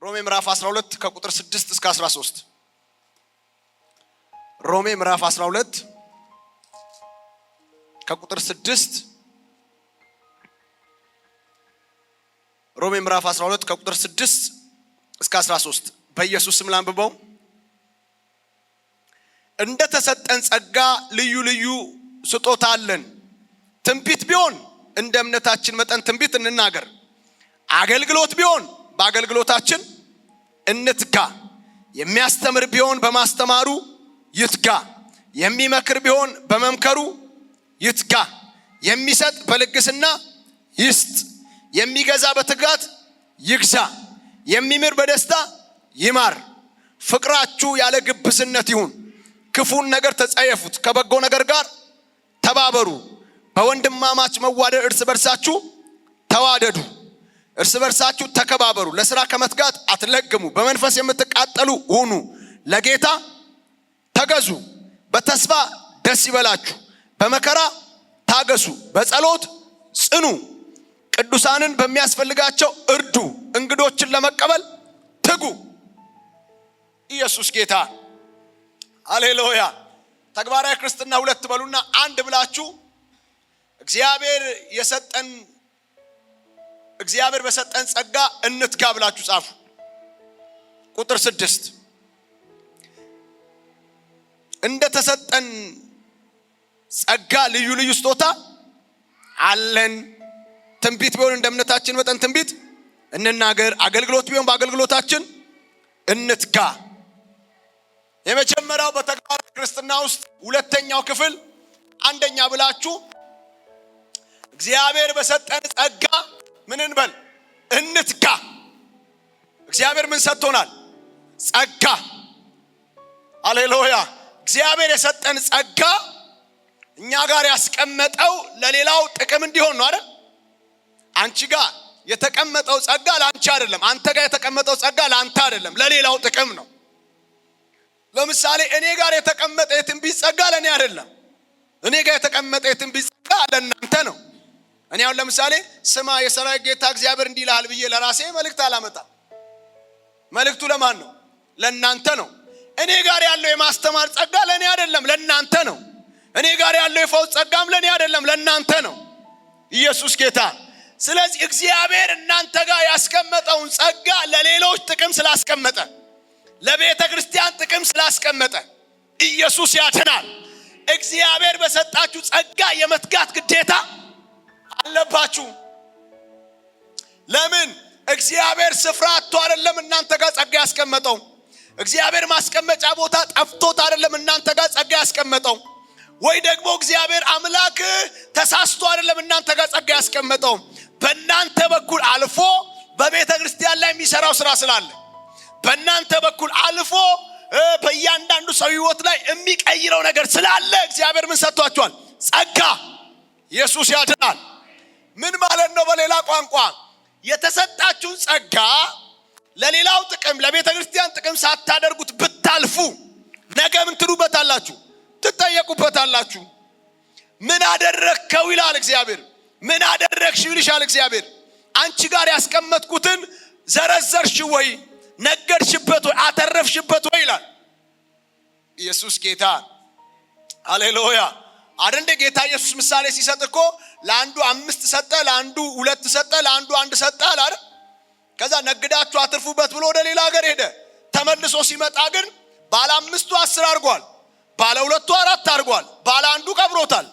ሮሜ ምዕራፍ 12 ከቁጥር 6 እስከ 13 ሮሜ ምዕራፍ 12 ከቁጥር 6 ሮሜ ምዕራፍ 12 ከቁጥር 6 እስከ 13 በኢየሱስ ስም ላንብበው። እንደ ተሰጠን ጸጋ ልዩ ልዩ ስጦታ አለን። ትንቢት ቢሆን እንደ እምነታችን መጠን ትንቢት እንናገር። አገልግሎት ቢሆን በአገልግሎታችን እንትጋ። የሚያስተምር ቢሆን በማስተማሩ ይትጋ። የሚመክር ቢሆን በመምከሩ ይትጋ። የሚሰጥ በልግስና ይስጥ። የሚገዛ በትጋት ይግዛ። የሚምር በደስታ ይማር። ፍቅራችሁ ያለ ግብዝነት ይሁን። ክፉን ነገር ተጸየፉት፣ ከበጎ ነገር ጋር ተባበሩ። በወንድማማች መዋደድ እርስ በርሳችሁ ተዋደዱ። እርስ በርሳችሁ ተከባበሩ። ለሥራ ከመትጋት አትለግሙ። በመንፈስ የምትቃጠሉ ሁኑ። ለጌታ ተገዙ። በተስፋ ደስ ይበላችሁ። በመከራ ታገሱ። በጸሎት ጽኑ። ቅዱሳንን በሚያስፈልጋቸው እርዱ። እንግዶችን ለመቀበል ትጉ። ኢየሱስ ጌታ። ሃሌሉያ። ተግባራዊ ክርስትና ሁለት በሉና አንድ ብላችሁ እግዚአብሔር በሰጠን ጸጋ እንትጋ ብላችሁ ጻፉ። ቁጥር 6 እንደ ተሰጠን ጸጋ ልዩ ልዩ ስጦታ አለን። ትንቢት ቢሆን እንደ እምነታችን መጠን ትንቢት እንናገር። አገልግሎት ቢሆን በአገልግሎታችን እንትጋ። የመጀመሪያው በተግባራዊ ክርስትና ውስጥ ሁለተኛው ክፍል አንደኛ ብላችሁ እግዚአብሔር በሰጠን ጸጋ ምን እንበል? እንትጋ። እግዚአብሔር ምን ሰጥቶናል? ጸጋ። ሃሌሉያ። እግዚአብሔር የሰጠን ጸጋ እኛ ጋር ያስቀመጠው ለሌላው ጥቅም እንዲሆን ነው አይደል? አንቺ ጋር የተቀመጠው ጸጋ ለአንቺ አይደለም። አንተ ጋር የተቀመጠው ጸጋ ለአንተ አይደለም፣ ለሌላው ጥቅም ነው። ለምሳሌ እኔ ጋር የተቀመጠ የትንቢት ጸጋ ለኔ አይደለም። እኔ ጋር የተቀመጠ የትንቢት ጸጋ ለእናንተ ነው። እኔ አሁን ለምሳሌ ስማ የሰራዊት ጌታ እግዚአብሔር እንዲህ ይልሃል ብዬ ለራሴ መልእክት አላመጣም። መልእክቱ ለማን ነው? ለእናንተ ነው። እኔ ጋር ያለው የማስተማር ጸጋ ለኔ አይደለም፣ ለእናንተ ነው። እኔ ጋር ያለው የፈውስ ጸጋም ለኔ አይደለም፣ ለእናንተ ነው። ኢየሱስ ጌታ። ስለዚህ እግዚአብሔር እናንተ ጋር ያስቀመጠውን ጸጋ ለሌሎች ጥቅም ስላስቀመጠ፣ ለቤተ ክርስቲያን ጥቅም ስላስቀመጠ ኢየሱስ ያድናል። እግዚአብሔር በሰጣችሁ ጸጋ የመትጋት ግዴታ አለባችሁ። ለምን? እግዚአብሔር ስፍራ አጥቶ አይደለም እናንተ ጋር ጸጋ ያስቀመጠው። እግዚአብሔር ማስቀመጫ ቦታ ጠፍቶት አይደለም እናንተ ጋር ጸጋ ያስቀመጠው። ወይ ደግሞ እግዚአብሔር አምላክ ተሳስቶ አይደለም እናንተ ጋር ጸጋ ያስቀመጠው። በእናንተ በኩል አልፎ በቤተ ክርስቲያን ላይ የሚሰራው ስራ ስላለ፣ በእናንተ በኩል አልፎ በእያንዳንዱ ሰው ህይወት ላይ የሚቀይረው ነገር ስላለ እግዚአብሔር ምን ሰጥቷችኋል? ጸጋ። ኢየሱስ ያድናል። ምን ማለት ነው? በሌላ ቋንቋ የተሰጣችሁን ጸጋ ለሌላው ጥቅም፣ ለቤተ ክርስቲያን ጥቅም ሳታደርጉት ብታልፉ ነገ ምን ትሉበታላችሁ? ትጠየቁበታላችሁ። ምን አደረግከው ይላል እግዚአብሔር። ምን አደረግሽ ይልሻል እግዚአብሔር። አንቺ ጋር ያስቀመጥኩትን ዘረዘርሽ ወይ? ነገርሽበት ወይ? አተረፍሽበት ወይ ይላል። ኢየሱስ ጌታ። ሃሌሉያ። አደንደ ጌታ ኢየሱስ ምሳሌ ሲሰጥ እኮ ለአንዱ 5 ሰጠ፣ ለአንዱ 2 ሰጠ፣ ለአንዱ 1 ሰጠ አለ። ከዛ ነግዳችሁ አትርፉበት ብሎ ወደ ሌላ ሀገር ሄደ። ተመልሶ ሲመጣ ግን ባለ 5ቱ 10 አድርጓል፣ ባለ 2ቱ 4 አድርጓል፣ ባለ 1ዱ ቀብሮታል።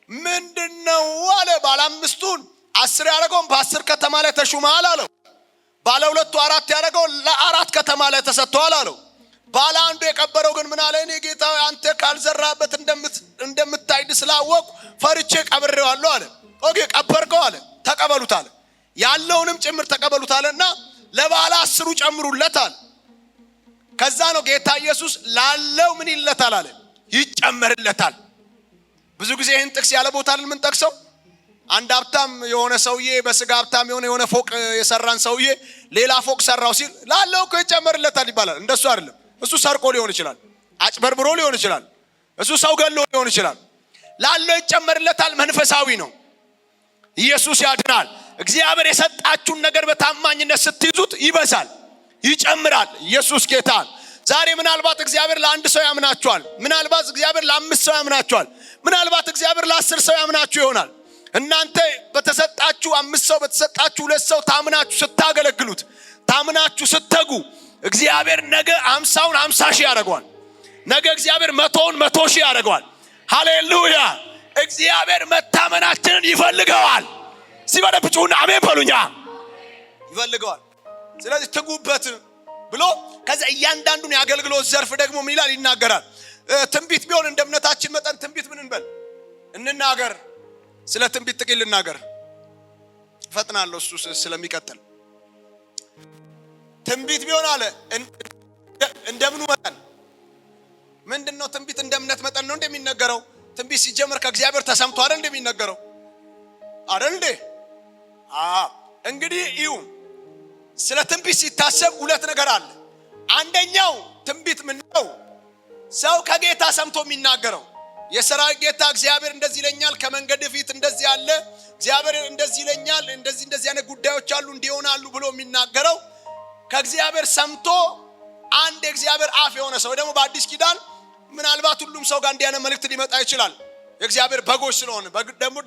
ምንድነው አለ። ባለ 5ቱን 10 ያደረገውን በ10 ከተማ ላይ ተሹመሃል አለው። ባለ 2ቱ 4 ያደረገው ለ4 ከተማ ላይ ተሰጥቷል አለው። ባለ 1ዱ የቀበረው ግን ምን አለ? እኔ ጌታ አንተ ካልዘራበት እንደምታይድ ስላወቁ ፈርቼ ቀብሬዋለሁ አለ። ኦኬ ቀበርከው አለ። ተቀበሉት አለ። ያለውንም ጭምር ተቀበሉት አለና ለባለ 10ሩ ጨምሩለት አለ። ከዛ ነው ጌታ ኢየሱስ ላለው ምን ይለታል አለ? ይጨመርለታል። ብዙ ጊዜ ይህን ጥቅስ ያለ ቦታ ምን ጠቅሰው አንድ ሀብታም የሆነ ሰውዬ በስጋ ሀብታም የሆነ ፎቅ የሰራን ሰውዬ ሌላ ፎቅ ሰራው ሲል ላለው እኮ ይጨመርለታል ይባላል። እንደሱ አይደለም። እሱ ሰርቆ ሊሆን ይችላል፣ አጭበርብሮ ሊሆን ይችላል፣ እሱ ሰው ገሎ ሊሆን ይችላል። ላለው ይጨመርለታል። መንፈሳዊ ነው። ኢየሱስ ያድናል። እግዚአብሔር የሰጣችሁን ነገር በታማኝነት ስትይዙት ይበዛል፣ ይጨምራል። ኢየሱስ ጌታ። ዛሬ ምናልባት እግዚአብሔር ለአንድ ሰው ያምናችኋል፣ ምናልባት እግዚአብሔር ለአምስት ሰው ያምናችኋል፣ ምናልባት እግዚአብሔር ለ10 ሰው ያምናችሁ ይሆናል። እናንተ በተሰጣችሁ 5 ሰው በተሰጣችሁ 2 ሰው ታምናችሁ ስታገለግሉት፣ ታምናችሁ ስትተጉ እግዚአብሔር ነገ 50ውን 50 ሺህ ያደርገዋል። ነገ እግዚአብሔር 100ውን 100 ሺህ ያደርገዋል። ሃሌሉያ! እግዚአብሔር መታመናችንን ይፈልገዋል። ሲበለብጩና አሜን በሉኛ። ይፈልገዋል። ስለዚህ ትጉበት ብሎ ከዛ እያንዳንዱን የአገልግሎት ዘርፍ ደግሞ ምን ይላል ይናገራል። ትንቢት ቢሆን እንደ እምነታችን መጠን ትንቢት ምን እንበል እንናገር። ስለ ትንቢት ጥቂት ልናገር ፈጥናለሁ እሱ ስለሚቀጥል። ትንቢት ቢሆን አለ እንደምኑ መጠን ምንድነው? ትንቢት እንደ እምነት መጠን ነው እንደሚነገረው። ትንቢት ሲጀምር ከእግዚአብሔር ተሰምቶ አይደል እንደሚነገረው አይደል እንዴ? እንግዲህ እዩ ስለ ትንቢት ሲታሰብ 2 ነገር አለ። አንደኛው ትንቢት ምን ነው? ሰው ከጌታ ሰምቶ የሚናገረው የሰራዊት ጌታ እግዚአብሔር እንደዚህ ይለኛል፣ ከመንገድ ፊት እንደዚህ አለ፣ እግዚአብሔር እንደዚህ ይለኛል፣ እንደዚህ አይነት ጉዳዮች አሉ እንዲሆናሉ ብሎ የሚናገረው ከእግዚአብሔር ሰምቶ አንድ የእግዚአብሔር አፍ የሆነ ሰው ደግሞ በአዲስ ኪዳን ምናልባት ሁሉም ሰው ጋር እንዲያነ መልእክት ሊመጣ ይችላል። የእግዚአብሔር በጎች ስለሆነ ደግሞ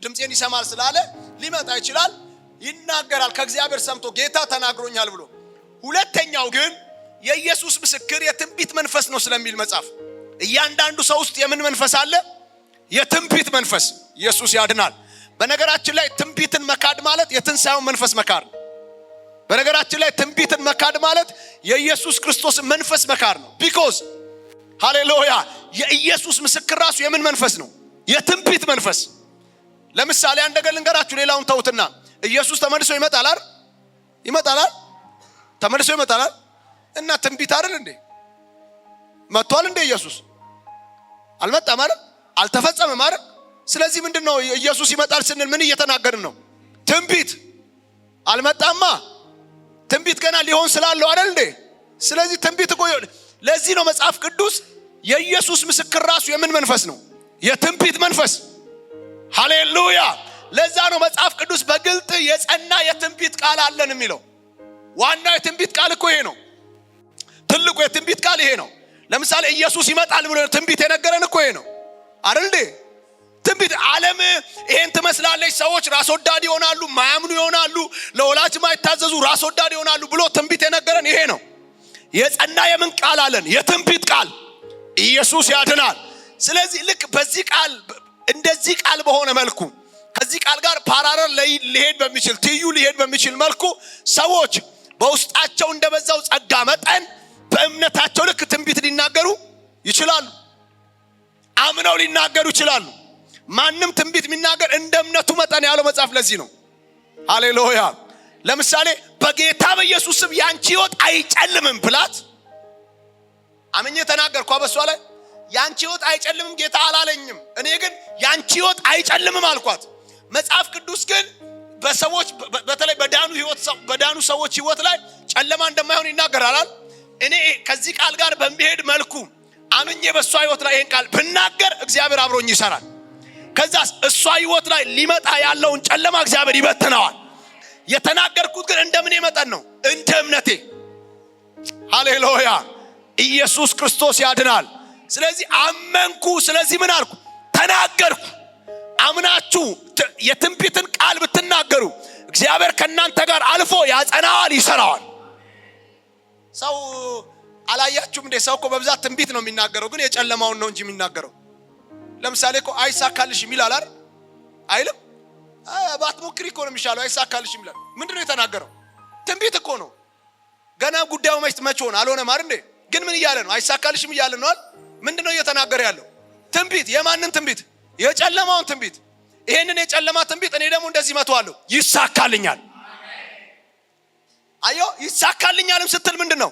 ድምጼን ይሰማል ስላለ ሊመጣ ይችላል፣ ይናገራል ከእግዚአብሔር ሰምቶ ጌታ ተናግሮኛል ብሎ። ሁለተኛው ግን የኢየሱስ ምስክር የትንቢት መንፈስ ነው ስለሚል መጽሐፍ እያንዳንዱ ሰው ውስጥ የምን መንፈስ አለ? የትንቢት መንፈስ። ኢየሱስ ያድናል። በነገራችን ላይ ትንቢትን መካድ ማለት የትንሣኤውን መንፈስ መካድ ነው። በነገራችን ላይ ትንቢትን መካድ ማለት የኢየሱስ ክርስቶስ መንፈስ መካድ ነው። ቢኮዝ ሃሌሉያ የኢየሱስ ምስክር ራሱ የምን መንፈስ ነው? የትንቢት መንፈስ። ለምሳሌ አንድ ነገር ልንገራችሁ፣ ሌላውን ተውትና ኢየሱስ ተመልሶ ይመጣል አይደል? ይመጣል፣ ተመልሶ ይመጣል እና ትንቢት አይደል እንዴ? መጥቷል እንዴ? ኢየሱስ አልመጣም አይደል? አልተፈጸመም አይደል? ስለዚህ ምንድነው ኢየሱስ ይመጣል ስንል ምን እየተናገርን ነው? ትንቢት አልመጣማ፣ ትንቢት ገና ሊሆን ስላለው አይደል እንዴ? ስለዚህ ትንቢት እኮ ለዚህ ነው መጽሐፍ ቅዱስ የኢየሱስ ምስክር ራሱ የምን መንፈስ ነው? የትንቢት መንፈስ። ሃሌሉያ! ለዛ ነው መጽሐፍ ቅዱስ በግልጥ የጸና የትንቢት ቃል አለን የሚለው። ዋናው የትንቢት ቃል እኮ ይሄ ነው። ትልቁ የትንቢት ቃል ይሄ ነው። ለምሳሌ ኢየሱስ ይመጣል ብሎ ትንቢት የነገረን እኮ ይሄ ነው አይደል እንዴ? ትንቢት ዓለም ይሄን ትመስላለች፣ ሰዎች ራስ ወዳድ ይሆናሉ፣ ማያምኑ ይሆናሉ፣ ለወላጅ ማይታዘዙ ራስ ወዳድ ይሆናሉ ብሎ ትንቢት የነገረን ይሄ ነው። የጸና የምን ቃል አለን? የትንቢት ቃል። ኢየሱስ ያድናል። ስለዚህ ልክ በዚህ ቃል እንደዚህ ቃል በሆነ መልኩ ከዚህ ቃል ጋር ፓራለል ሊሄድ በሚችል ትይዩ ሊሄድ በሚችል መልኩ ሰዎች በውስጣቸው እንደበዛው ጸጋ መጠን በእምነታቸው ልክ ትንቢት ሊናገሩ ይችላሉ። አምነው ሊናገሩ ይችላሉ። ማንም ትንቢት የሚናገር እንደ እምነቱ መጠን ያለው መጽሐፍ ለዚህ ነው። ሃሌሉያ! ለምሳሌ በጌታ በኢየሱስ ስም ያንቺ ሕይወት አይጨልምም ብላት አመኘ ተናገርኩ። በሷ ላይ ያንቺ ሕይወት አይጨልምም ጌታ አላለኝም፣ እኔ ግን ያንቺ ሕይወት አይጨልምም አልኳት። መጽሐፍ ቅዱስ ግን በሰዎች በተለይ በዳኑ ሰዎች ሕይወት ላይ ጨለማ እንደማይሆን ይናገራል። እኔ ከዚህ ቃል ጋር በሚሄድ መልኩ አመኘ በሷ ሕይወት ላይ ይሄን ቃል ብናገር እግዚአብሔር አብሮኝ ይሰራል። ከዛስ እሷ ሕይወት ላይ ሊመጣ ያለውን ጨለማ እግዚአብሔር ይበትነዋል። የተናገርኩት ግን እንደምን መጠን ነው? እንደ እምነቴ። ሃሌሉያ! ኢየሱስ ክርስቶስ ያድናል። ስለዚህ አመንኩ። ስለዚህ ምን አልኩ? ተናገርኩ። አምናችሁ የትንቢትን ቃል ብትናገሩ እግዚአብሔር ከናንተ ጋር አልፎ ያጸናዋል፣ ይሰራዋል። ሰው አላያችሁም እንዴ? ሰው እኮ በብዛት ትንቢት ነው የሚናገረው፣ ግን የጨለማውን ነው እንጂ የሚናገረው። ለምሳሌ እኮ አይሳካልሽም ይላል አይልም? ባትሞክሪ እኮ ነው የሚሻለው፣ አይሳካልሽም ይላል። ምንድነው የተናገረው? ትንቢት እኮ ነው። ገና ጉዳዩ መች ሆነ አልሆነም አይደል እንዴ? ግን ምን እያለ ነው? አይሳካልሽም እያለ ነው አይደል? ምንድነው እየተናገረ ያለው? ትንቢት። የማንን ትንቢት? የጨለማውን ትንቢት። ይሄንን የጨለማ ትንቢት እኔ ደግሞ እንደዚህ መተዋለሁ፣ ይሳካልኛል። አዮ ይሳካልኛልም ስትል ምንድነው?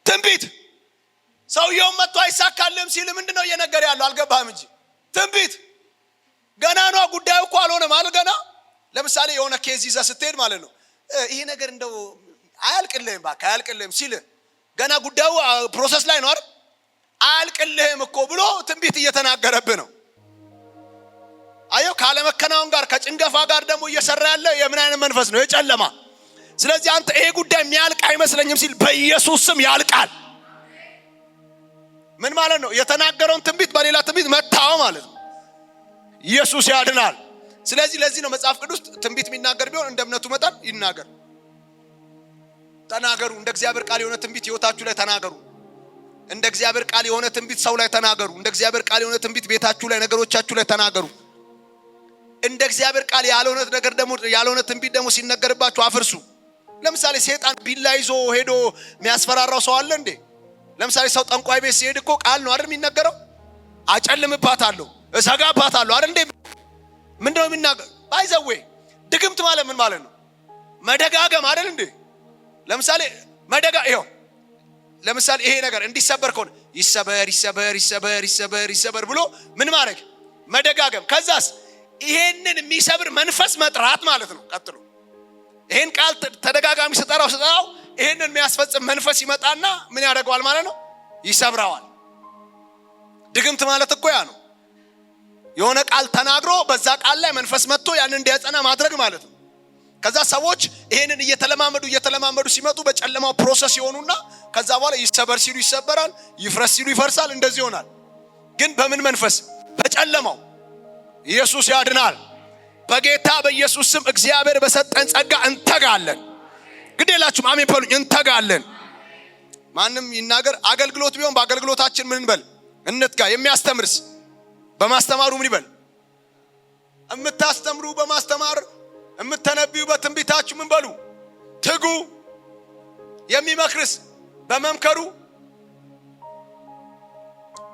ትንቢት። ሰውየው መጥቶ አይሳካልም ሲል ምንድነው እየነገረ ያለው? አልገባህም እንጂ ትንቢት። ገና ነው ጉዳዩ እኮ አልሆነም ማለት ገና። ለምሳሌ የሆነ ኬዝ ይዘህ ስትሄድ ማለት ነው ይሄ ነገር እንደው አያልቅልህም ባካ አያልቅልህም ሲል ገና ጉዳዩ ፕሮሰስ ላይ ነው አይደል? አያልቅልህም እኮ ብሎ ትንቢት እየተናገረብህ ነው። አየው ካለ መከናወን ጋር ከጭንገፋ ጋር ደግሞ እየሰራ ያለ የምን አይነት መንፈስ ነው? የጨለማ። ስለዚህ አንተ ይሄ ጉዳይ የሚያልቅ አይመስለኝም ሲል በኢየሱስ ስም ያልቃል። ምን ማለት ነው? የተናገረውን ትንቢት በሌላ ትንቢት መታው ማለት ነው። ኢየሱስ ያድናል። ስለዚህ ለዚህ ነው መጽሐፍ ቅዱስ ትንቢት የሚናገር ቢሆን እንደ እምነቱ መጠን ይናገር። ተናገሩ። እንደ እግዚአብሔር ቃል የሆነ ትንቢት ህይወታችሁ ላይ ተናገሩ። እንደ እግዚአብሔር ቃል የሆነ ትንቢት ሰው ላይ ተናገሩ። እንደ እግዚአብሔር ቃል የሆነ ትንቢት ቤታችሁ ላይ ነገሮቻችሁ ላይ ተናገሩ። እንደ እግዚአብሔር ቃል ያልሆነ ነገር ደግሞ ያልሆነ ትንቢት ደግሞ ሲነገርባችሁ አፍርሱ። ለምሳሌ ሰይጣን ቢላ ይዞ ሄዶ የሚያስፈራራው ሰው አለ እንዴ? ለምሳሌ ሰው ጠንቋይ ቤት ሲሄድ እኮ ቃል ነው አይደል የሚነገረው? አጨልምባታለሁ፣ እሰጋባታለሁ አይደል እንዴ? ምንድነው የሚናገር? ባይዘዌ ድግምት ማለት ምን ማለት ነው? መደጋገም አይደል እንዴ? ለምሳሌ ይሄው ለምሳሌ ይሄ ነገር እንዲሰበር ከሆነ ይሰበር ይሰበር ይሰበር ይሰበር ይሰበር ብሎ ምን ማድረግ? መደጋገም። ከዛስ ይሄንን የሚሰብር መንፈስ መጥራት ማለት ነው። ቀጥሎ ይሄን ቃል ተደጋጋሚ ስጠራው ይሄንን የሚያስፈጽም መንፈስ ይመጣና ምን ያደርገዋል ማለት ነው? ይሰብራዋል። ድግምት ማለት እኮ ያ ነው። የሆነ ቃል ተናግሮ በዛ ቃል ላይ መንፈስ መጥቶ ያንን እንዲያጸና ማድረግ ማለት ነው። ከዛ ሰዎች ይሄንን እየተለማመዱ ሲመጡ በጨለማው ፕሮሰስ ይሆኑና ከዛ በኋላ ይሰበር ሲሉ ይሰበራል፣ ይፍረስ ሲሉ ይፈርሳል። እንደዚህ ይሆናል። ግን በምን መንፈስ? በጨለማው። ኢየሱስ ያድናል። በጌታ በኢየሱስ ስም እግዚአብሔር በሰጠን ጸጋ እንተጋለን። ግዴላችሁም አሜን በሉኝ። እንተጋለን። ማንም ይናገር። አገልግሎት ቢሆን በአገልግሎታችን ምን እንበል? እንትጋ። የሚያስተምርስ በማስተማሩ ምን ይበል? የምታስተምሩ በማስተማር የምትነብዩ በትንቢታችሁ ምን በሉ? ትጉ። የሚመክርስ በመምከሩ።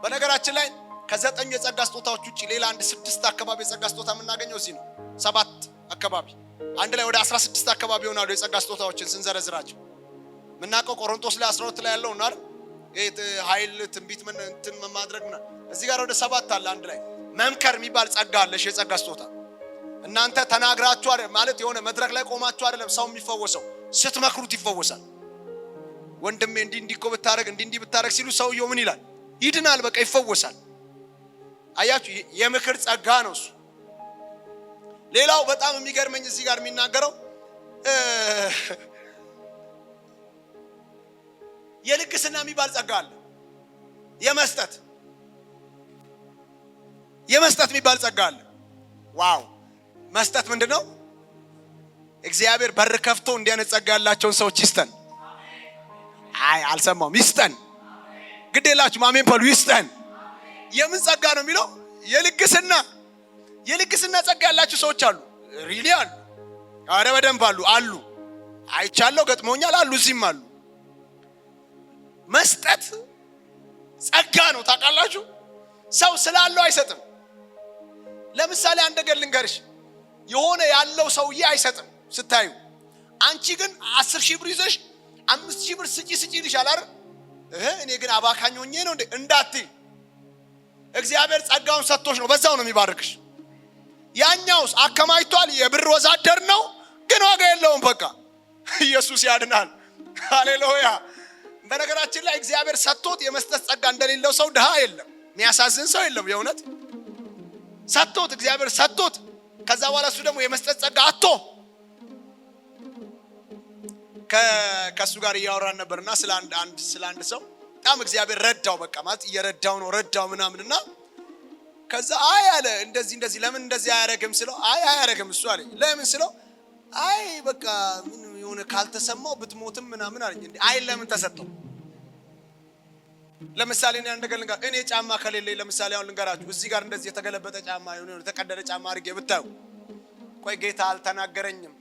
በነገራችን ላይ ከ9 የጸጋ ስጦታዎች ውጪ ሌላ አንድ 6 አካባቢ የጸጋ ስጦታ የምናገኘው እዚህ ነው። 7 አካባቢ አንድ ላይ ወደ 16 አካባቢ ይሆናሉ የጸጋ ስጦታዎችን ስንዘረዝራቸው። ምናቀው ቆሮንቶስ ላይ 12 ላይ ያለው ነው አይደል? ኃይል ትንቢት ምን እንትን ማድረግ ነው። እዚህ ጋር ወደ 7 አለ። አንድ ላይ መምከር የሚባል ጸጋ አለ። የጸጋ ስጦታ እናንተ ተናግራችሁ ማለት የሆነ መድረክ ላይ ቆማችሁ አይደለም ሰው የሚፈወሰው፣ ስትመክሩት ይፈወሳል። ወንድሜ እንዲህ እኮ ብታረግ እንዲህ ብታረግ ሲሉ ሰውየው ምን ይላል? ይድናል። በቃ ይፈወሳል። አያችሁ፣ የምክር ጸጋ ነው እሱ። ሌላው በጣም የሚገርመኝ እዚህ ጋር የሚናገረው የልግስና የሚባል ጸጋ አለ። የመስጠት የሚባል ጸጋ አለ። ዋው! መስጠት ምንድነው? እግዚአብሔር በር ከፍቶ እንዲያነጽ ጸጋ ያላቸውን ሰዎች ይስጠን። አልሰማውም። ይስጠን። ግዴላችሁም አሜን በሉ። ይስጠን። የምን ጸጋ ነው የሚለው? የልግስና ጸጋ ያላችሁ ሰዎች አሉ። ሪሊ አሉ። አረ በደንብ አሉ። አይቻለሁ፣ ገጥሞኛል አሉ፣ እዚህም አሉ። መስጠት ጸጋ ነው። ታውቃላችሁ፣ ሰው ስላለው አይሰጥም። ለምሳሌ አንድ ነገር ልንገርሽ፣ የሆነ ያለው ሰውዬ አይሰጥም ስታዩ። አንቺ ግን 10,000 ብር ይዘሽ 5,000 ብር ስጪ ይልሻል አይደል? እኔ ግን አባካኝ ሆኜ ነው እንዴ እንዳትይ። እግዚአብሔር ጸጋውን ሰጥቶሽ ነው፣ በዛው ነው የሚባርክሽ። ያኛውስ አከማይቷል፣ የብር ወዛደር ነው፣ ግን ዋጋ የለውም። በቃ ኢየሱስ ያድናል። ሃሌሉያ። በነገራችን ላይ እግዚአብሔር ሰጥቶት የመስጠት ጸጋ እንደሌለው ሰው ድሃ የለም፣ የሚያሳዝን ሰው የለም። የእውነት ሰጥቶት እግዚአብሔር ሰጥቶት ከዛ በኋላ እሱ ደግሞ የመስጠት ጸጋ አጥቶ ከሱ ጋር እያወራን ነበርና ስለ አንድ ሰው በጣም እግዚአብሔር ረዳው። በቃ ማለት እየረዳው ነው ረዳው ምናምንና ከዛ አለ እንደዚህ ለምን እንደዚህ አያረግም ስለው አያረግም እሱ አለኝ። ለምን ስለው በቃ ምን የሆነ ካልተሰማው ብትሞትም ምናምን አለኝ። እንዴ ለምን ተሰጠው? ለምሳሌ እኔ አንድ ነገር ልንገር። እኔ ጫማ ከሌለኝ ለምሳሌ አሁን ልንገራችሁ፣ እዚህ ጋር እንደዚህ የተገለበጠ ጫማ የሆነ የተቀደደ ጫማ አድርጌ ብታዩ፣ ቆይ ጌታ አልተናገረኝም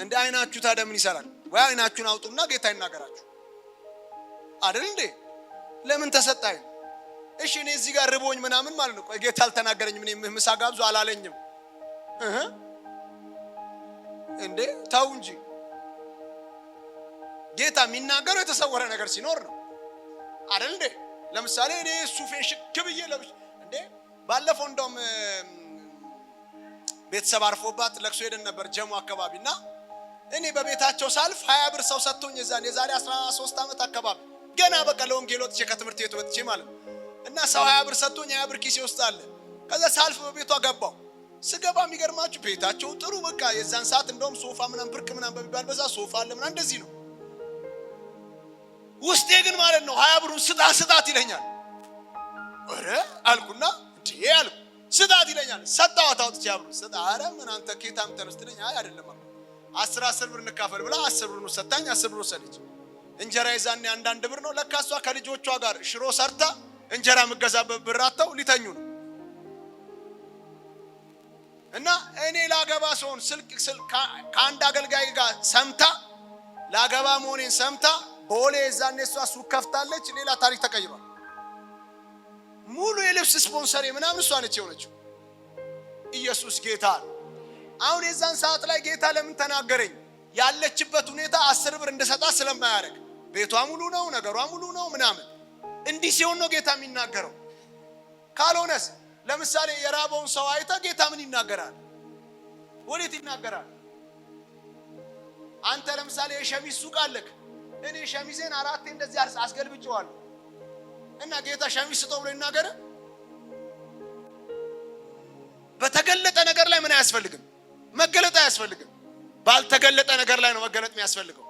እንዴ? አይናችሁ ታዲያ ምን ይሰራል? ወይ አይናችሁን አውጡና ጌታ ይናገራችሁ አይደል እንዴ? ለምን ተሰጣኝ? እሺ እኔ እዚህ ጋር ርቦኝ ምናምን ማለት ነው። ቆይ ጌታ አልተናገረኝም፣ እኔ ምሳ ጋብዙ አላለኝም እንዴ? ታው እንጂ ጌታ የሚናገረው የተሰወረ ነገር ሲኖር ነው አይደል እንዴ? ለምሳሌ እኔ ሱፌን ሽክ ብዬ ለብሽ እንዴ ባለፈው እንደውም ቤተሰብ አርፎባት ለቅሶ ሄደን ነበር ጀሙ አካባቢና እኔ በቤታቸው ሳልፍ 20 ብር ሰው ሰጥቶኝ የዛሬ 13 ዓመት አካባቢ ገና በቃ ለወንጌል ወጥቼ ከትምህርት ቤት ወጥቼ ማለት እና ሰው 20 ብር ሰጥቶኝ 20 ብር ኪሴ ውስጥ አለ። ከዛ ሳልፍ በቤቷ ገባው ስገባ የሚገርማችሁ ቤታቸው ጥሩ በቃ የዛን ሰዓት እንደውም ሶፋ ምናምን ብርቅ ምናምን በሚባል በዛ ሶፋ አለ ምናምን እንደዚህ ነው። ውስጤ ግን ማለት ነው 20 ብሩን ስጣት ይለኛል። አረ አልኩና እንዴ አልኩ ስጣት ይለኛል። ሰጣሁት አውጥቼ ብሩን ስጣ። አረ ምን አንተ ኬታም ተነስተኝ አይ አይደለም 10 ብር እንካፈል ብላ 10 ብሩን ሰጣኝ። 10 ብር ወሰደች። እንጀራ ይዛኔ አንዳንድ ብር ነው ለካ እሷ ከልጆቿ ጋር ሽሮ ሰርታ እንጀራ መገዛበት ብር አጣው ሊተኙ ነው። እና እኔ ላገባ ሰውን ስልክ ከአንድ አገልጋይ ጋር ሰምታ ላገባ መሆኔን ሰምታ ቦሌ ዛኔ እሷ ሱቅ ከፍታለች። ሌላ ታሪክ ተቀይሯል። ሙሉ የልብስ ስፖንሰር ምናምን እሷ ነች የሆነችው። ኢየሱስ ጌታ። አሁን የዛን ሰዓት ላይ ጌታ ለምን ተናገረኝ? ያለችበት ሁኔታ 10 ብር እንደሰጣ ስለማያደርግ ቤቷ ሙሉ ነው፣ ነገሯ ሙሉ ነው ምናምን እንዲህ ሲሆን ነው ጌታ የሚናገረው። ካልሆነስ ለምሳሌ የራበውን ሰው አይተ ጌታ ምን ይናገራል? ወዴት ይናገራል? አንተ ለምሳሌ የሸሚዝ ሱቅ አለክ። እኔ ሸሚዜን 4 እንደዚህ አስገልብጬዋለሁ እና ጌታ ሸሚዝ ስጠው ብሎ ይናገር? በተገለጠ ነገር ላይ ምን አያስፈልግም? መገለጥ አያስፈልግም። ባልተገለጠ ነገር ላይ ነው መገለጥ የሚያስፈልገው።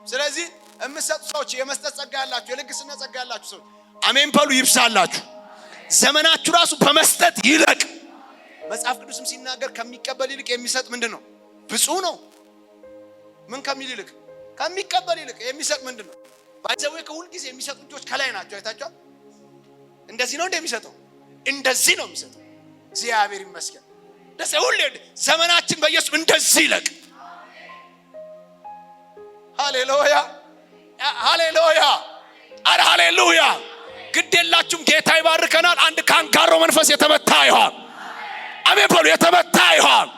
ስለዚህ እምሰጡ ሰዎች የመስጠት ጸጋ ያላችሁ የልግስና ጸጋ ያላችሁ ሰዎች አሜን በሉ ይብዛላችሁ። ዘመናችሁ ራሱ በመስጠት ይለቅ። መጽሐፍ ቅዱስም ሲናገር ከሚቀበል ይልቅ የሚሰጥ ምንድነው? ብፁዕ ነው። ምን ከሚል ይልቅ? ከሚቀበል ይልቅ የሚሰጥ ምንድነው? ባይዘው ከሁሉ ጊዜ የሚሰጡ ልጆች ከላይ ናቸው። አይታችኋል? እንደዚህ ነው እንደሚሰጠው እንደዚህ ነው የሚሰጠው። እግዚአብሔር ይመስገን። ደስ ሁሉ ዘመናችን በኢየሱስ እንደዚህ ይለቅ። ሃሌሉያ ሃሌሉያ አረ ሃሌሉያ። ግዴላችሁም ጌታ ይባርከናል። አንድ ካንጋሮ መንፈስ የተመታ ይሁን። አሜን በሉ። የተመታ ይሁን።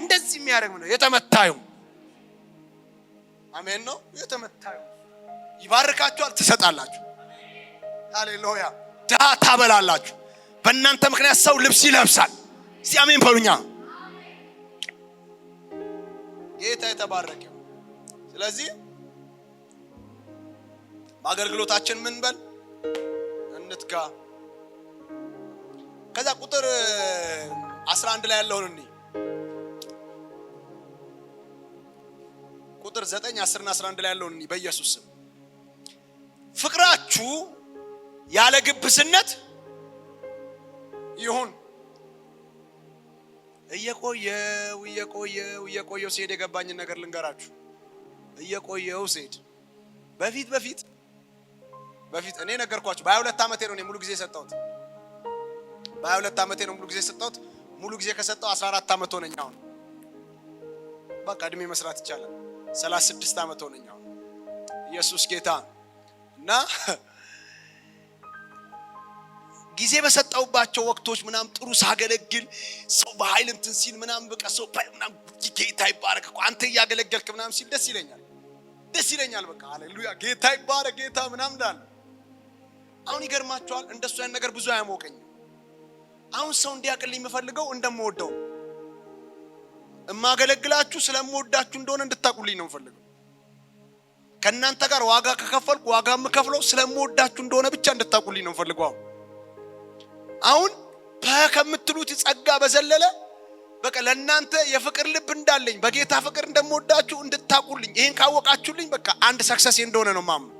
እንደዚህ የሚያደርግ ነው የተመታ ይሁን። አሜን ነው። የተመታ ይሁን። ይባርካችኋል፣ ትሰጣላችሁ። ሃሌሉያ። ድሃ ታበላላችሁ። በእናንተ ምክንያት ሰው ልብስ ይለብሳል። እስቲ አሜን በሉኛ። ጌታ የተባረከ። ስለዚህ በአገልግሎታችን ምን በል እንትጋ። ከዛ ቁጥር 11 ላይ ያለውን እንይ። ቁጥር 9 10 እና 11 ላይ ያለውን እንይ። በኢየሱስ ስም ፍቅራችሁ ያለ ግብዝነት ይሁን። እየቆየው ሲሄድ የገባኝን ነገር ልንገራችሁ። እየቆየው ሲሄድ በፊት እኔ ነገርኳችሁ። በ22 ዓመቴ ነው ሙሉ ጊዜ ሰጣሁት። በ22 ዓመቴ ነው ሙሉ ጊዜ ሰጣሁት። ሙሉ ጊዜ ከሰጣሁ 14 ዓመት ሆነኝ። አሁን በቃ እድሜ መስራት ይቻላል። 36 ዓመት ሆነኝ አሁን። ኢየሱስ ጌታ እና ጊዜ በሰጣውባቸው ወቅቶች ምናም ጥሩ ሳገለግል ሰው በኃይል እንትን ሲል ምናም በቃ ሰው ምናም ጌታ ይባረክ እኮ አንተ ያገለገልክ ምናም ሲል ደስ ይለኛል። በቃ ሃሌሉያ ጌታ ይባረክ ጌታ ምናም እንዳለ። አሁን ይገርማችኋል፣ እንደሱ ያን ነገር ብዙ አያሞቀኝም። አሁን ሰው እንዲያቀልኝ የምፈልገው እንደምወደው እማገለግላችሁ ስለምወዳችሁ እንደሆነ እንድታቁልኝ ነው የምፈልገው። ከእናንተ ጋር ዋጋ ከከፈልኩ ዋጋ የምከፍለው ስለምወዳችሁ እንደሆነ ብቻ እንድታቁልኝ ነው የምፈልገው። አሁን ከምትሉት ጸጋ በዘለለ በቃ ለእናንተ የፍቅር ልብ እንዳለኝ በጌታ ፍቅር እንደምወዳችሁ እንድታቁልኝ። ይሄን ካወቃችሁልኝ በቃ አንድ ሰክሰስ እንደሆነ ነው ማምነው።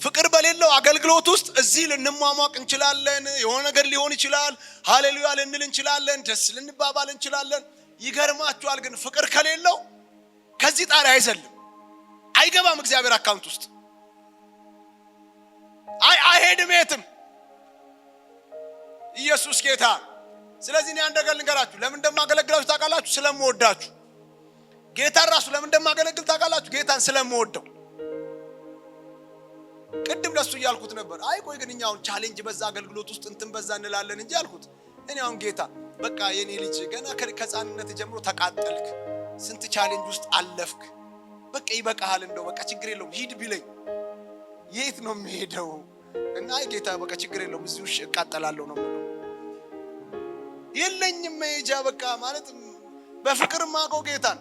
ፍቅር በሌለው አገልግሎት ውስጥ እዚህ ልንሟሟቅ እንችላለን። የሆነ ነገር ሊሆን ይችላል። ሃሌሉያ ልንል እንችላለን። ደስ ልንባባል እንችላለን። ይገርማችኋል ግን ፍቅር ከሌለው ከዚህ ጣሪያ አይዘልም፣ አይገባም እግዚአብሔር አካውንት ውስጥ አይሄድም የትም። ኢየሱስ ጌታ። ስለዚህ እኔ አንድ ነገር ልንገራችሁ። ለምን እንደማገለግላችሁ ታውቃላችሁ? ስለምወዳችሁ። ጌታን ራሱ ለምን እንደማገለግል ታውቃላችሁ? ጌታን ስለምወደው። ቅድም ለሱ እያልኩት ነበር። አይ ቆይ ግን እኛው ቻሌንጅ በዛ አገልግሎት ውስጥ እንትን በዛ እንላለን እንጂ አልኩት። እኔ አሁን ጌታ በቃ የኔ ልጅ ገና ከሕፃንነት ጀምሮ ተቃጠልክ፣ ስንት ቻሌንጅ ውስጥ አለፍክ፣ በቃ ይበቃሃል፣ እንደው በቃ ችግር የለውም ሂድ ቢለኝ የት ነው የሚሄደው? እና አይ ጌታ በቃ ችግር የለውም እዚሁ እቃጠላለሁ ነው ማለት የለኝም መሄጃ በቃ ማለት በፍቅር ማቀው ጌታን።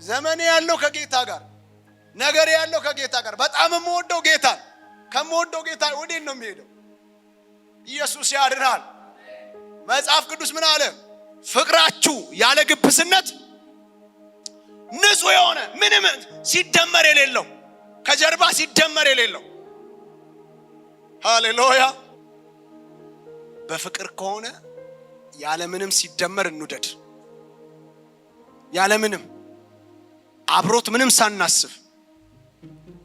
ዘመኔ ያለው ከጌታ ጋር፣ ነገር ያለው ከጌታ ጋር። በጣም የምወደው ጌታን። ከምወደው ጌታ ወዴት ነው የሚሄደው? ኢየሱስ ያድናል። መጽሐፍ ቅዱስ ምን አለ? ፍቅራችሁ ያለ ግብስነት ንጹህ የሆነ ምንም ሲደመር የሌለው ከጀርባ ሲደመር የሌለው። ሃሌሉያ። በፍቅር ከሆነ ያለ ምንም ሲደመር እንውደድ። ያለ ምንም አብሮት ምንም ሳናስብ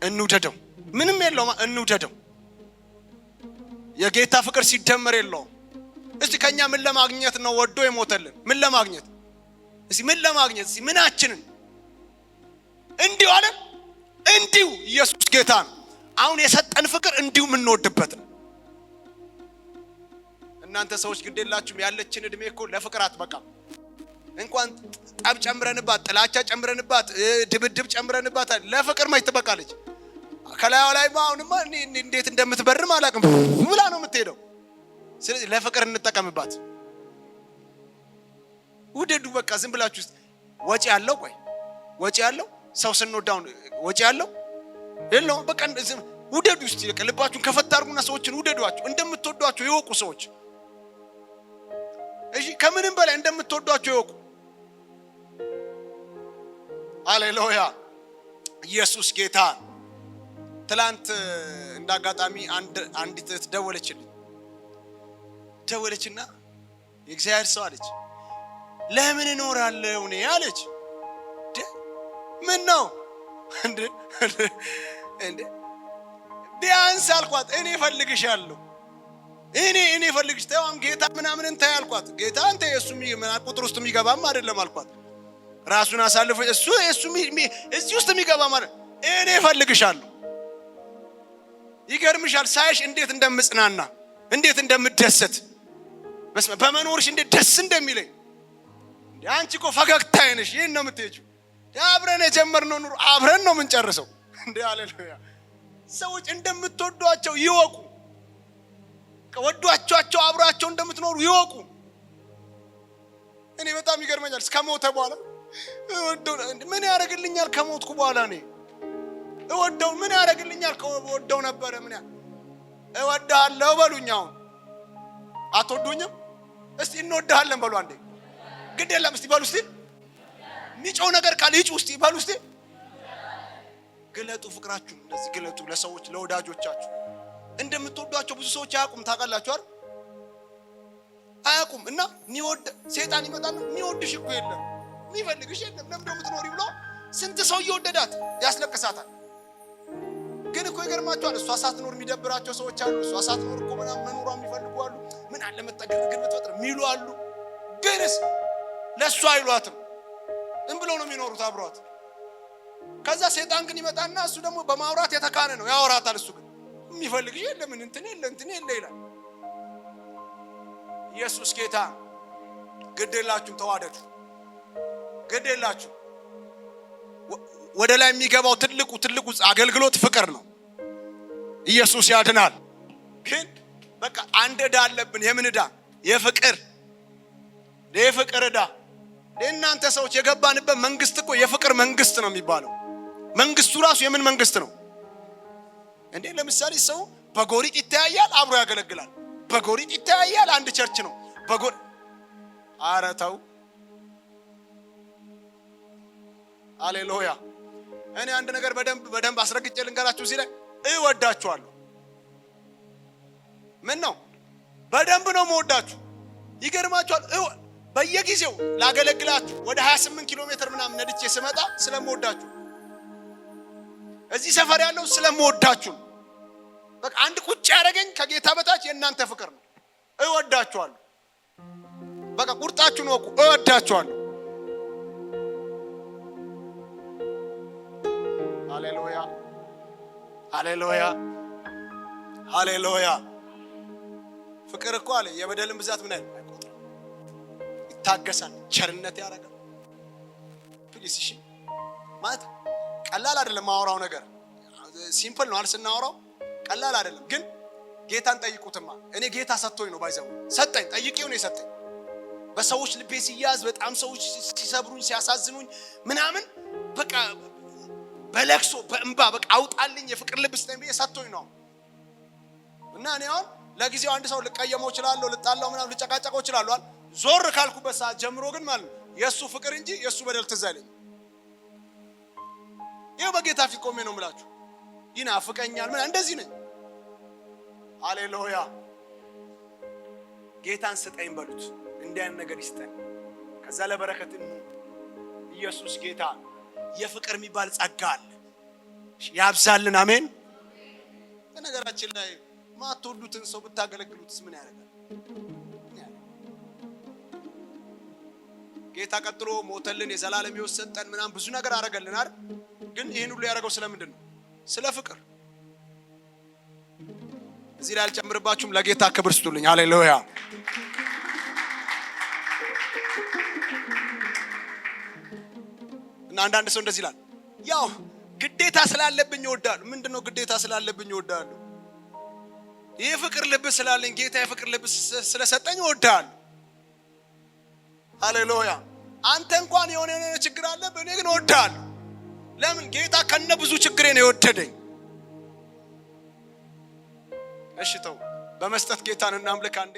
እንውደደው። ምንም የለውም እንውደደው። የጌታ ፍቅር ሲደመር የለውም። እስቲ ከኛ ምን ለማግኘት ነው ወዶ የሞተልን? ምን ለማግኘት? እስቲ ምን ለማግኘት? እስቲ ምናችንን እንዲሁ አለ። እንዲሁ ኢየሱስ ጌታ ነው። አሁን የሰጠን ፍቅር እንዲሁ የምንወድበት ነው። እናንተ ሰዎች ግዴላችሁም ያለችን እድሜ እኮ ለፍቅር አትበቃም። እንኳን ጠብ ጨምረንባት፣ ጥላቻ ጨምረንባት፣ ድብድብ ጨምረንባት ለፍቅር መች ትበቃለች? ከላዩ ላይ አሁንማ እንዴት እንደምትበርም አላውቅም ብላ ነው የምትሄደው። ስለዚህ ለፍቅር እንጠቀምባት። ውደዱ። በቃ ዝም ብላችሁ ወጪ ያለው ወጪ ያለው ሰው ስንወዳው ወጪ ያለው የለው። በቃ ውደዱ። እስቲ ልባችሁን ከፈት አድርጉና ሰዎችን ውደዷቸው። እንደምትወዷቸው ይወቁ ሰዎች። እሺ፣ ከምንም በላይ እንደምትወዷቸው ይወቁ። ሃሌሉያ። ኢየሱስ ጌታ። ትላንት እንዳጋጣሚ አንዲት እህት ደወለችና የእግዚአብሔር ሰው አለች፣ ለምን እኖራለሁ እኔ አለች። ምን ነው እንዴ ቢያንስ አልኳት፣ እኔ እፈልግሻለሁ፣ እኔ እፈልግሽ ተዋም ጌታ ምናምን እንታ ያልኳት። ጌታ አንተ የሱ ቁጥር ውስጥ የሚገባም አይደለም አልኳት። ራሱን አሳልፎ እሱ እዚህ ውስጥ የሚገባ ማለት እኔ እፈልግሻለሁ። ይገርምሻል ሳይሽ እንዴት እንደምጽናና እንዴት እንደምደሰት በመኖርሽ እንዴት ደስ እንደሚለኝ። አንቺ እኮ ፈገግታዬ ነሽ። ይሄን ነው የምትሄጂው። አብረን የጀመርነው ኑሮ አብረን ነው የምንጨርሰው። እንዴ ሃሌሉያ። ሰዎች እንደምትወዷቸው ይወቁ። ወዷቸው አብራቸው እንደምትኖሩ ይወቁ። እኔ በጣም ይገርመኛል። ከሞተ በኋላ ምን ያደርግልኛል? ከሞትኩ በኋላ እኔ እወደው ምን ያደርግልኛል? ከወደው ነበረ ምን እወዳለሁ በሉኝ። አሁን አትወዱኝም? እስቲ እንወዳለን በሉ አንዴ። ግድ የለም እስቲ በሉ እስቲ። ሚጮው ነገር ካለ ይጩ እስቲ በሉ እስቲ። ግለጡ፣ ፍቅራችሁ እንደዚህ ግለጡ ለሰዎች ለወዳጆቻችሁ። እንደምትወዷቸው ብዙ ሰዎች አያውቁም። ታውቃላችሁ አይደል? አያውቁም። እና ሰይጣን ይመጣል። የሚወድሽ እኮ የለም፣ የሚፈልግሽ የለም። ለምን እንደምትኖሪ ብሎ ስንት ሰው እየወደዳት ያስለቅሳታል። ግን እኮ ይገርማችኋል፣ እሷ ሳትኖር የሚደብራቸው ሰዎች አሉ። እሷ ሳትኖር እኮ መኖሯ የሚፈልጉ አሉ። ምን አለ መጠገር ብትፈጥር የሚሉ አሉ። ግንስ ለእሷ አይሏትም። ዝም ብለው ነው የሚኖሩት አብሯት። ከዛ ሰይጣን ግን ይመጣና እሱ ደግሞ በማውራት የተካነ ነው፣ ያወራታል። እሱ ግን የሚፈልግሽ የለም እንትን የለ ይላል። ኢየሱስ ጌታ። ግድ የላችሁም ተዋደዱ። ግድ የላችሁ። ወደ ላይ የሚገባው ትልቁ አገልግሎት ፍቅር ነው። ኢየሱስ ያድናል። ግን በቃ አንድ ዕዳ አለብን። የምን ዕዳ? የፍቅር ዕዳ። ለእናንተ ሰዎች የገባንበት መንግስት እኮ የፍቅር መንግስት ነው የሚባለው። መንግስቱ ራሱ የምን መንግስት ነው እንዴ? ለምሳሌ ሰው በጎሪጥ ይተያያል፣ አብሮ ያገለግላል። በጎሪጥ ይተያያል፣ አንድ ቸርች ነው። ኧረ ተው። ሃሌሉያ። እኔ አንድ ነገር በደንብ አስረግጬ ልንገራችሁ። እዚህ ላይ እወዳችኋለሁ። ምን ነው በደንብ ነው የምወዳችሁ። ይገርማችኋል። በየጊዜው ላገለግላችሁ ወደ 28 ኪሎ ሜትር ምናምን ነድቼ ስመጣ ስለምወዳችሁ፣ እዚህ ሰፈር ያለው ስለምወዳችሁ። በቃ አንድ ቁጭ ያደረገኝ ከጌታ በታች የእናንተ ፍቅር ነው። እወዳችኋለሁ። በቃ ቁርጣችሁን ወቁ። እወዳችኋለሁ። ሃሌሉያ ሃሌሉያ ሃሌሉያ። ፍቅር እኮ አለ የበደልን ብዛት ምን አይቆጥርም፣ ይታገሳል፣ ቸርነት ያደርጋል። ፕሊስ እሺ። ማለት ቀላል አይደለም ማወራው ነገር፣ ሲምፕል ነው ስናወራው፣ ቀላል አይደለም። ግን ጌታን ጠይቁትማ። እኔ ጌታ ሰጥቶኝ ነው ባይዘው ሰጠኝ፣ ጠይቄው ነው የሰጠኝ። በሰዎች ልቤ ሲያዝ፣ በጣም ሰዎች ሲሰብሩኝ፣ ሲያሳዝኑኝ ምናምን በቃ በለቅሶ በእንባ በቃ አውጣልኝ የፍቅር ልብ ስጠኝ ብዬ ሰጥቶኝ ነው። እና እኔ አሁን ለጊዜው አንድ ሰው ልቀየመው እችላለሁ፣ ልጣላው ምናምን ልጨቃጨቀው እችላለሁ። ዞር ካልኩበት ሰዓት ጀምሮ ግን ማለት የሱ ፍቅር እንጂ የሱ በደል ትዝ አይለኝም። ይሄ በጌታ ፊት ቆሜ ነው የምላችሁ። ይናፍቀኛል ምን እንደዚህ ነኝ። ሃሌሉያ። ጌታን ስጠኝ በሉት። እንዲያን ነገር ይስጠን። ከዛ ለበረከት ኢየሱስ ጌታ የፍቅር የሚባል ጸጋ አለ ያብዛልን። አሜን። በነገራችን ላይ ማትወዱትን ሰው ብታገለግሉትስ ምን ያደርጋል? ጌታ ቀጥሎ ሞተልን፣ የዘላለም ሕይወት ሰጠን፣ ምናምን ብዙ ነገር አደረገልን አይደል? ግን ይሄን ሁሉ ያደረገው ስለምንድን ነው? ስለ ፍቅር። እዚህ ላይ አልጨምርባችሁም። ለጌታ ክብር ስጡልኝ። ሃሌሉያ። እና አንዳንድ ሰው እንደዚህ ይላል፣ ያው ግዴታ ስላለብኝ እወዳለሁ። ምንድነው ግዴታ ስላለብኝ እወዳለሁ? ይሄ ፍቅር ልብ ስላለኝ ጌታ የፍቅር ልብ ስለሰጠኝ እወዳለሁ። ሃሌሉያ። አንተ እንኳን የሆነ ችግር አለብህ፣ እኔ ግን እወዳለሁ። ለምን? ጌታ ከነ ብዙ ችግሬ ነው የወደደኝ። እሺ ተው፣ በመስጠት ጌታን እናምልክ አንዴ።